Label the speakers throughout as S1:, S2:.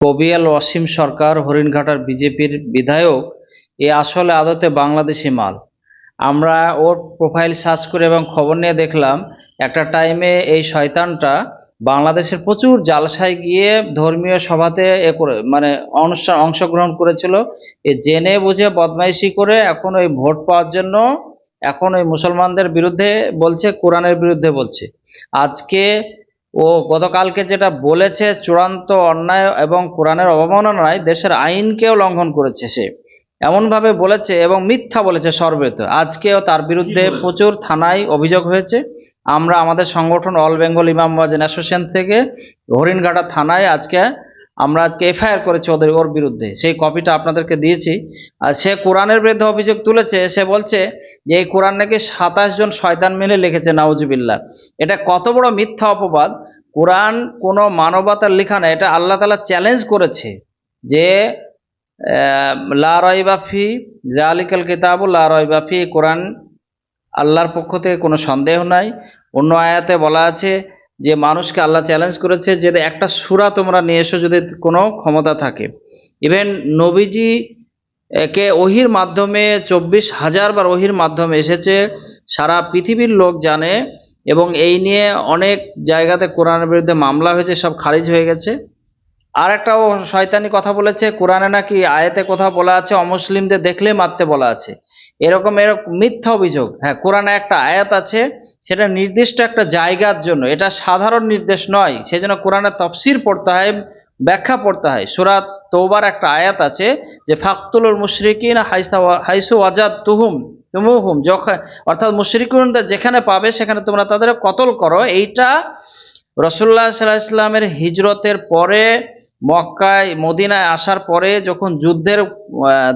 S1: কবিয়াল ওয়াসিম সরকার হরিণঘাটার বিজেপির বিধায়ক এ আসলে আদতে বাংলাদেশি মাল। আমরা ওর প্রোফাইল সার্চ করে এবং খবর নিয়ে দেখলাম একটা টাইমে এই শয়তানটা বাংলাদেশের প্রচুর জালসায় গিয়ে ধর্মীয় সভাতে করে অনুষ্ঠান অংশগ্রহণ করেছিল। এ জেনে বুঝে বদমাইশি করে এখন ওই ভোট পাওয়ার জন্য এখন ওই মুসলমানদের বিরুদ্ধে বলছে, কোরআনের বিরুদ্ধে বলছে। আজকে ও গতকালকে যেটা বলেছে চূড়ান্ত অন্যায় এবং কোরআনের অবমাননায় দেশের আইনকেও লঙ্ঘন করেছে। সে এমনভাবে বলেছে এবং মিথ্যা বলেছে সর্বত। আজকেও তার বিরুদ্ধে প্রচুর থানায় অভিযোগ হয়েছে। আমরা আমাদের সংগঠন অল বেঙ্গল ইমাম মুয়াজ্জিন অ্যাসোসিয়েশন থেকে হরিণঘাটা থানায় আজকে এফআইআর করেছি ওর বিরুদ্ধে। সেই কপিটা আপনাদেরকে দিয়েছি। আর সে কোরআনের বিরুদ্ধে অভিযোগ তুলেছে। সে বলছে যে এই কোরআন নাকি 27 জন শয়তান মিলে লিখেছে, নাউজুবিল্লাহ। এটা কত বড় মিথ্যা অপবাদ! কোরআন কোনো মানবতার লেখা না, এটা আল্লাহ তাআলা চ্যালেঞ্জ করেছে যে লা রাইবা ফি যালিকাল কিতাবু লা রাইবা ফি, কোরআন আল্লাহর পক্ষ থেকে কোনো সন্দেহ নাই। অন্য আয়াতে বলা আছে যে মানুষকে আল্লাহ চ্যালেঞ্জ করেছে যে একটা সূরা তোমরা নিয়ে এসো যদি কোনো ক্ষমতা থাকে। ইভেন নবীজি কে ওহির মাধ্যমে 24,000 বার ওহির মাধ্যমে এসেছে, সারা পৃথিবীর লোক জানে। এবং এই নিয়ে অনেক জায়গাতে কোরআনের বিরুদ্ধে মামলা হয়েছে, সব খারিজ হয়ে গেছে। আর একটা ও শয়তানি কথা বলেছে, কোরআনে নাকি আয়াতে কোথাও বলা আছে অমুসলিমদের দেখলে মারতে বলা আছে। এরকম মিথ্যা অভিযোগ। হ্যাঁ, কোরআনে একটা আয়াত আছে, সেটা নির্দিষ্ট একটা জায়গার জন্য, এটা সাধারণ নির্দেশ নয়। সেজন্য কোরআনের তফসির পড়তে হয়, ব্যাখ্যা পড়তে হয়। সূরা তওবার একটা আয়াত আছে যে ফাকতুলুল মুশরিকিন হাইসু ওয়াজাদতুহুম তুমুহুম, যখন অর্থাৎ মুশরিকুনদের যেখানে পাবে সেখানে তোমরা তাদের কতল করো। এইটা রাসূলুল্লাহ সাল্লাল্লাহু আলাইহি ওয়াসাল্লামের হিজরতের পরে মক্কায় মদিনায় আসার পরে যখন যুদ্ধের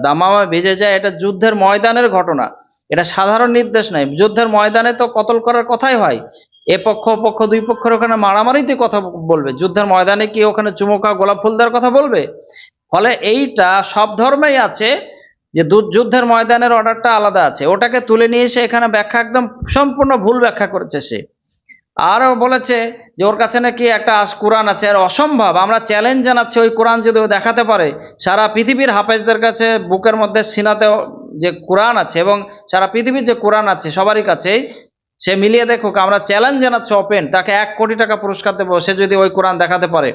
S1: দামামা বেজে যায়, এটা যুদ্ধের ময়দানের ঘটনা, এটা সাধারণ নির্দেশ নয়। যুদ্ধের ময়দানে তো কতল করার কথাই হয়, এ পক্ষ পক্ষ দুই পক্ষের ওখানে মারামারিতে কথা বলবে। যুদ্ধের ময়দানে কি ওখানে চুমুকা গোলাপ ফুল দেওয়ার কথা বলবে? ফলে এইটা সব ধর্মেই আছে যে যুদ্ধের ময়দানের অর্ডারটা আলাদা আছে, ওটাকে তুলে নিয়ে এসে এখানে ব্যাখ্যা একদম সম্পূর্ণ ভুল ব্যাখ্যা করেছে সে। আরও বলেছে যে ওর কাছে নাকি একটা কোরআন আছে, আর অসম্ভব। আমরা চ্যালেঞ্জ জানাচ্ছি, ওই কোরআন যদি ও দেখাতে পারে, সারা পৃথিবীর হাফেজদের কাছে বুকের মধ্যে সিনাতে যে কোরআন আছে এবং সারা পৃথিবীর যে কোরআন আছে সবারই কাছেই, সে মিলিয়ে দেখুক। আমরা চ্যালেঞ্জ জানাচ্ছি ওপেন, তাকে 1 কোটি টাকা পুরস্কার দেবো সে যদি ওই কোরআন দেখাতে পারে।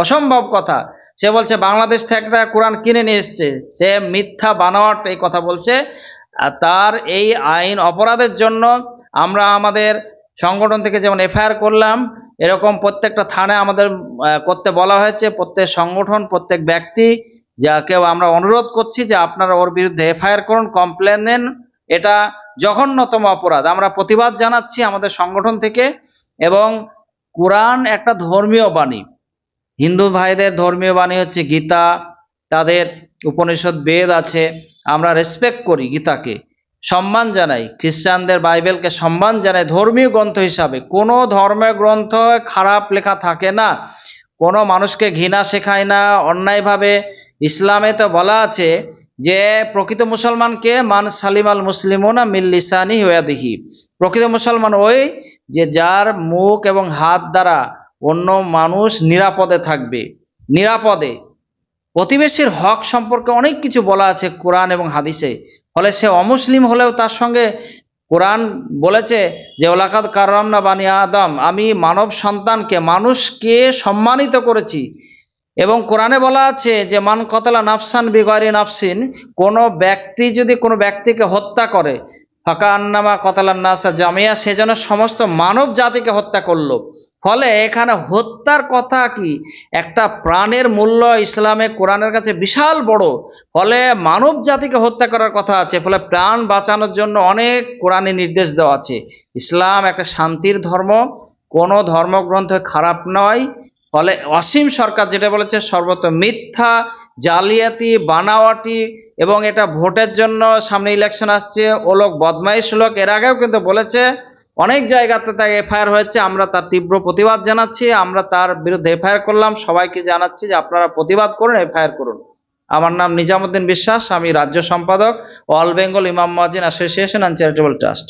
S1: অসম্ভব কথা। সে বলছে বাংলাদেশ থেকে একটা কোরআন কিনে নিয়ে এসছে। সে মিথ্যা বানোয়াট এই কথা বলছে। আর তার এই আইন অপরাধের জন্য আমরা আমাদের সংগঠন থেকে যেমন এফআইআর করলাম, এরকম প্রত্যেকটা থানায় আমাদের করতে বলা হয়েছে। প্রত্যেক সংগঠন, প্রত্যেক ব্যক্তি যাকেও আমরা অনুরোধ করছি যে আপনারা ওর বিরুদ্ধে এফআইআর করুন, কমপ্লেন নেন। এটা জঘন্যতম অপরাধ। আমরা প্রতিবাদ জানাচ্ছি আমাদের সংগঠন থেকে। এবং কোরআন একটা ধর্মীয় বাণী, হিন্দু ভাইদের ধর্মীয় বাণী হচ্ছে গীতা, তাদের উপনিষদ বেদ আছে। আমরা রেসপেক্ট করি, গীতাকে সম্মান জানাই, খ্রিস্টানদের বাইবেলকে সম্মান জানাই ধর্মীয় গ্রন্থ হিসাবে। কোনো ধর্মীয় গ্রন্থ খারাপ লেখা থাকে না, কোনো মানুষকে ঘৃণা শেখায় না অন্যায়ভাবে। ইসলামে তো বলা আছে যে প্রকৃত মুসলমানকে মান সালিমাল মুসলিমুনা মিন লিসানিহি ওয়া ইয়াদিহি। প্রকৃত মুসলমান ওই যে যার মুখ এবং হাত দ্বারা অন্য মানুষ নিরাপদে থাকবে। নিরাপদে প্রতিবেশীর হক সম্পর্কে অনেক কিছু বলা আছে কোরআন এবং হাদিসে। ফলে সে অমুসলিম হলেও তার সঙ্গে কোরআন বলেছে যে ওয়ালাকাদ কাররামনা বানি আদম, আমি মানব সন্তানকে, মানুষকে সম্মানিত করেছি। এবং কোরআনে বলা আছে যে মান কতলা নাফসান বিগয়রি নাফসিন, কোনো ব্যক্তি যদি কোনো ব্যক্তিকে হত্যা করে ফাকা আন্নামা কতলান নাসা জামিয়া, সে যেন সমস্ত মানব জাতিকে হত্যা করলো। ফলে এখানে হত্যার কথা কি, একটা প্রাণের মূল্য ইসলামে কোরআনের কাছে বিশাল বড়। ফলে মানব জাতিকে হত্যা করার কথা আছে। ফলে প্রাণ বাঁচানোর জন্য অনেক কোরআনে নির্দেশ দেওয়া আছে। ইসলাম একটা শান্তির ধর্ম, কোনো ধর্মগ্রন্থ খারাপ নয়। ফলে অসীম সরকার যেটা বলেছে সর্বত মিথ্যা, জালিয়াতি, বানাওয়াটি। এবং এটা ভোটের জন্য, সামনে ইলেকশন আসছে, ও লোক বদমাইশ লোক। এর আগেও কিন্তু বলেছে, অনেক জায়গাতে তাই এফআইআর হয়েছে। আমরা তার তীব্র প্রতিবাদ জানাচ্ছি। আমরা তার বিরুদ্ধে এফআইআর করলাম। সবাইকে জানাচ্ছি যে আপনারা প্রতিবাদ করুন, এফআইআর করুন। আমার নাম নিজামুদ্দিন বিশ্বাস, আমি রাজ্য সম্পাদক অল বেঙ্গল ইমাম মুয়াজ্জিন অ্যাসোসিয়েশন অ্যান্ড চ্যারিটেবল ট্রাস্ট।